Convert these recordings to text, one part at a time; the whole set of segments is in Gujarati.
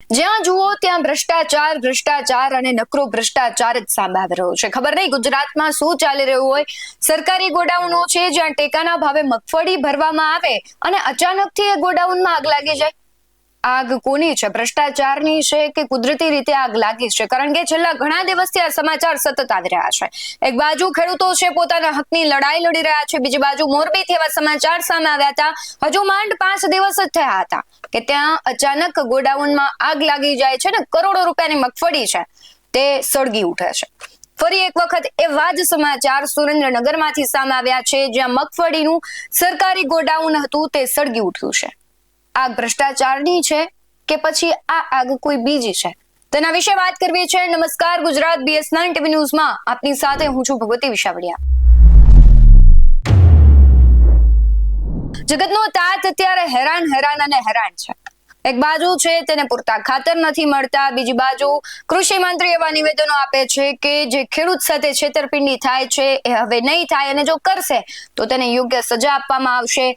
જ્યાં જુઓ ત્યાં ભ્રષ્ટાચાર અને નકરો ભ્રષ્ટાચાર જ સામે આવી રહ્યો છે। ખબર નહીં ગુજરાતમાં શું ચાલી રહ્યું હોય। સરકારી ગોડાઉનો છે જ્યાં ટેકાના ભાવે મગફળી ભરવામાં આવે અને અચાનકથી એ ગોડાઉનમાં આગ લાગી જાય। આગ કોની છે? ભ્રષ્ટાચારની છે કે કુદરતી રીતે આગ લાગી છે? કારણ કે છેલ્લા ઘણા દિવસથી આ સમાચાર સતત આવી રહ્યા છે। એક બાજુ ખેડૂતો છે પોતાના હકની લડાઈ લડી રહ્યા છે, બીજી બાજુ મોરબીથી એવા સમાચાર સામે આવ્યા હતા હજુ માંડ 5 દિવસ જ થયા હતા કે ત્યાં અચાનક ગોડાઉનમાં આગ લાગી જાય છે ને કરોડો રૂપિયાની મગફળી છે તે સળગી ઉઠે છે। ફરી એક વખત એવા જ સમાચાર સુરેન્દ્રનગરમાંથી સામે આવ્યા છે જ્યાં મગફળીનું સરકારી ગોડાઉન હતું તે સળગી ઉઠ્યું છે। આગ ભ્રષ્ટાચારની છે કે પછી આ આગ કોઈ બીજી છે તેના વિશે વાત કરવી છે। નમસ્કાર, ગુજરાત BS9 ટીવી ન્યૂઝમાં આપની સાથે હું છું ભગવતી વિશાવડિયા। જગતનો તાત અત્યારે હેરાન છે। એક બાજુ છે તેને પૂરતા ખાતર નથી મળતા, બીજી બાજુ કૃષિ મંત્રી એવા નિવેદનો આપે છે કે જે ખેડૂત સાથે છેતરપિંડી થાય છે એ હવે નહીં થાય અને જો કરશે તો તેને યોગ્ય સજા આપવામાં આવશે।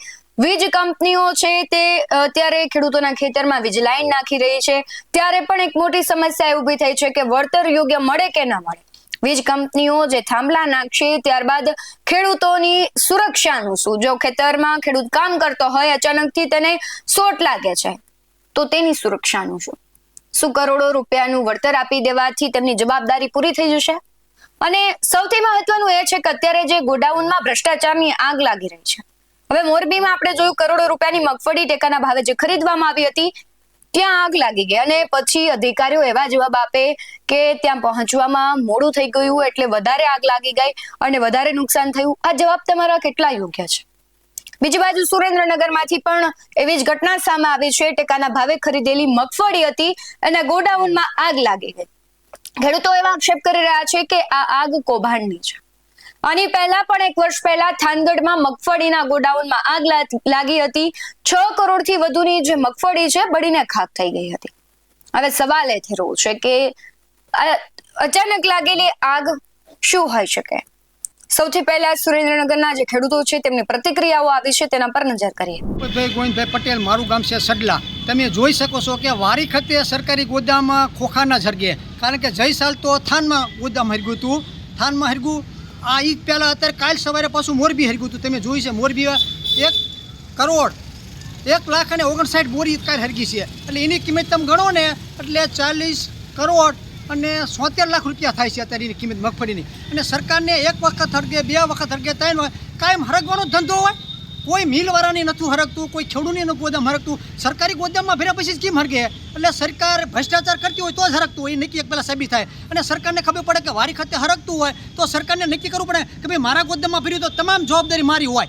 વીજ કંપનીઓ છે તે અત્યારે ખેડૂતોના ખેતરમાં વીજ લાઈન નાખી રહી છે, ત્યારે પણ એક મોટી સમસ્યા ઊભી થઈ છે કે વળતર યોગ્ય મળે કે ન મળે। વીજ કંપનીઓ જે થાંભલા નાખશે ત્યારબાદ ખેડૂતોની સુરક્ષાનું શું? જો ખેતરમાં ખેડૂત કામ કરતો હોય અચાનકથી તેને શોર્ટ લાગે છે તો તેની સુરક્ષાનું શું? શું કરોડો રૂપિયાનું વળતર આપી દેવાથી તેમની જવાબદારી પૂરી થઈ જશે? અને સૌથી મહત્વનું એ છે કે અત્યારે જે ગોડાઉનમાં ભ્રષ્ટાચારની આગ લાગી રહી છે। હવે મોરબીમાં આપણે જોયું કરોડો રૂપિયાની મગફળી ટેકાના ભાવે જે ખરીદવામાં આવી હતી ત્યાં આગ લાગી ગઈ અને પછી અધિકારીઓ એવા જવાબ આપે કે ત્યાં પહોંચવામાં મોડું થઈ ગયું એટલે વધારે આગ લાગી ગઈ અને વધારે નુકસાન થયું। આ જવાબ તમારા કેટલા યોગ્ય છે? બીજી બાજુ સુરેન્દ્રનગરમાંથી પણ એવી જ ઘટના સામે આવી છે। ટેકાના ભાવે ખરીદેલી મગફળી હતી અને ગોડાઉનમાં આગ લાગી ગઈ। ખેડૂતો એવા આક્ષેપ કરી રહ્યા છે કે આ આગ કૌભાંડની છે। આની પહેલા પણ 1 વર્ષ પહેલા થાનગઢમાં મગફળીના ગોડાઉનમાં આગ લાગી હતી। 6 કરોડથી વધુની જે મગફળી છે બળીને ખાખ થઈ ગઈ હતી। હવે સવાલ એ થઈ રહ્યો છે કે અચાનક લાગેલી આગ શું હોઈ શકે? સૌથી પહેલા સુરેન્દ્રનગરના જે ખેડૂતો છે તેમની પ્રતિક્રિયાઓ આવી છે તેના પર નજર કરીએ। ભાઈ ગોવિંદભાઈ પટેલ, મારું ગામ છે સડલા। તમે જોઈ શકો છો કે વારી ખાતે સરકારી ગોદામ ખોખાના સળગે, કારણ કે જઈ સાલ તો થાનમાં ગોદામ હરગ્યું હતું, થાનમાં હરગ્યું। આ ઈ પહેલાં અત્યારે કાલ સવારે પાછું મોરબી હરગ્યું હતું। તમે જોઈ છે મોરબી 1 કરોડ 1,59,00,000 બોરી કાલ હરગી છે, એટલે એની કિંમત તમે ગણો ને એટલે 40 કરોડ અને 70 લાખ રૂપિયા થાય છે અત્યારે એની કિંમત મગફળીની। અને સરકારને 1 વખત હરગે, 2 વખત હરગે, 3 વખત કાયમ હરગવાનો ધંધો હોય। કોઈ મિલવાળાની નથી હરગતું, કોઈ ખેડૂતની નથી ગોદામ હરગતું। સરકારી ગોદામમાં ભર્યા પછી જ કેમ હરગે? એટલે સરકાર ભ્રષ્ટાચાર કરતી હોય તો જ હરગતું હોય, એ નક્કી એક પહેલાં સાબિત થાય। અને સરકારને ખબર પડે કે વારી ખાતે હરગતું હોય તો સરકારને નક્કી કરવું પડે કે ભાઈ મારા ગોદામમાં ભર્યું તો તમામ જવાબદારી મારી હોય,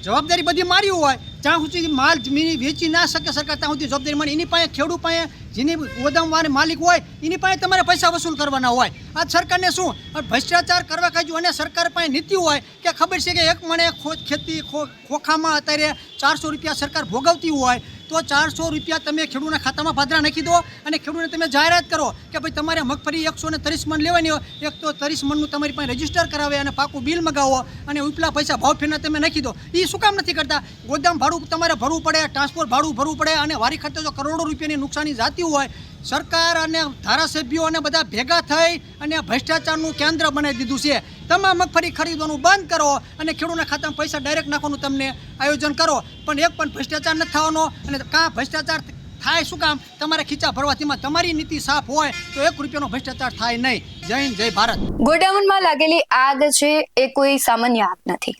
જવાબદારી બધી મારી હોય। જ્યાં સુધી માલ જમીન વેચી ના શકે સરકાર ત્યાં સુધી જવાબદારી મારી એની પાસે, ખેડૂત પાસે, જેની ગોદામવાળા માલિક હોય એની પાસે તમારે પૈસા વસૂલ કરવાના હોય। આ સરકારને શું ભ્રષ્ટાચાર કરવા ખાજુ અને સરકાર પાસે નીતિ હોય કે ખબર છે કે એક મણે ખેતી ખોખામાં અત્યારે 400 રૂપિયા સરકાર ભોગવતી હોય તો 400 રૂપિયા તમે ખેડૂતના ખાતામાં ભાદરા નાખી દો અને ખેડૂતને તમે જાહેરાત કરો કે ભાઈ તમારે મગફળી 130 મણ લેવાની હોય, 130 મણનું તમારી પાસે રજીસ્ટર કરાવે અને પાકું બિલ મગાવો અને ઉપલા પૈસા ભાવ ફેરના તમે નાખી દો। એ શું કામ નથી કરતા? ગોદામ ભાડું તમારે ભરવું પડે, ટ્રાન્સપોર્ટ ભાડું ભરવું પડે અને વારી ખાતે જો કરોડો રૂપિયાની નુકસાની જાતી હોય, સરકાર અને ધારાસભ્યો અને બધા ભેગા થઈ અને ભ્રષ્ટાચારનું કેન્દ્ર બનાવી દીધું છે। તમામ મગફળી ખરીદવાનું બંધ કરો અને ખેડૂતના ખાતામાં પૈસા ડાયરેક્ટ નાખવાનું તમને આયોજન કરો, પણ એક પણ ભ્રષ્ટાચાર નથી થવાનો। અને કાં ભ્રષ્ટાચાર થાય શું કામ? તમારે ખીચા ભરવાથીમાં તમારી નીતિ સાફ હોય તો 1 રૂપિયાનો ભ્રષ્ટાચાર થાય નહીં। જય હિન્દ, જય ભારત। ગોડાઉનમાં લાગેલી આગ છે એ કોઈ સામાન્ય આગ નથી।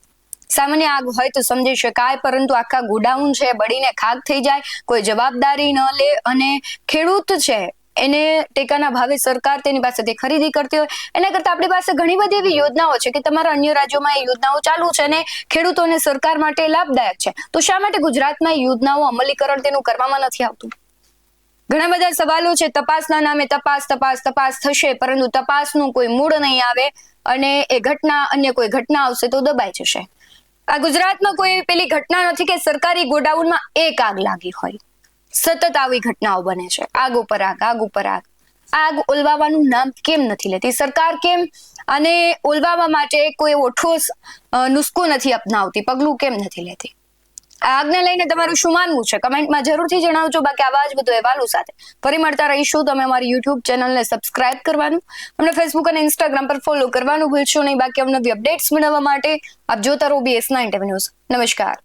સામાન્ય આગ હોય તો સમજી શકાય, પરંતુ આખા ગોડાઉન છે બળીને ખાક થઈ જાય, કોઈ જવાબદારી ન લે અને ખેડૂત છે એને ટેકાના ભાવે સરકાર તેની પાસેથી ખરીદી કરતી હોય। એના કરતા આપણી પાસે ઘણી બધી એવી યોજનાઓ છે કે તમારા અન્ય રાજ્યોમાં એ યોજનાઓ ચાલુ છે અને ખેડૂતોને સરકાર માટે લાભદાયક છે, તો શા માટે ગુજરાતમાં યોજનાઓ અમલીકરણ તેનું કરવામાં નથી આવતું? ઘણા બધા સવાલો છે। તપાસના નામે તપાસ થશે, પરંતુ તપાસનું કોઈ મૂળ નહીં આવે અને એ ઘટના અન્ય કોઈ ઘટના આવશે તો દબાઈ જશે। આ ગુજરાતમાં કોઈ પેલી ઘટના નથી કે સરકારી ગોડાઉનમાં એક આગ લાગી હોય। સતત આવી ઘટનાઓ બને છે, આગ ઉપર આગ। આગ ઓલવાવાનું નામ કેમ નથી લેતી સરકાર? કેમ આને ઓલવાવા માટે કોઈ એવો ઠોસ નુસ્ખો નથી અપનાવતી, પગલું કેમ નથી લેતી? આ આગને લઈને તમારું શું માનવું છે કમેન્ટમાં જરૂરથી જણાવજો. બાકી આવા જ બધું અહેવાલો સાથે ફરી મળતા રહીશું. તમે અમારી યુટ્યુબ ચેનલને સબસ્ક્રાઇબ કરવાનું, અમને ફેસબુક અને ઇન્સ્ટાગ્રામ પર ફોલો કરવાનું ભૂલશો નહીં. બાકી અવનવી અપડેટ્સ મેળવવા માટે આપ જોતા રહો BS9 ન્યૂઝ. નમસ્કાર.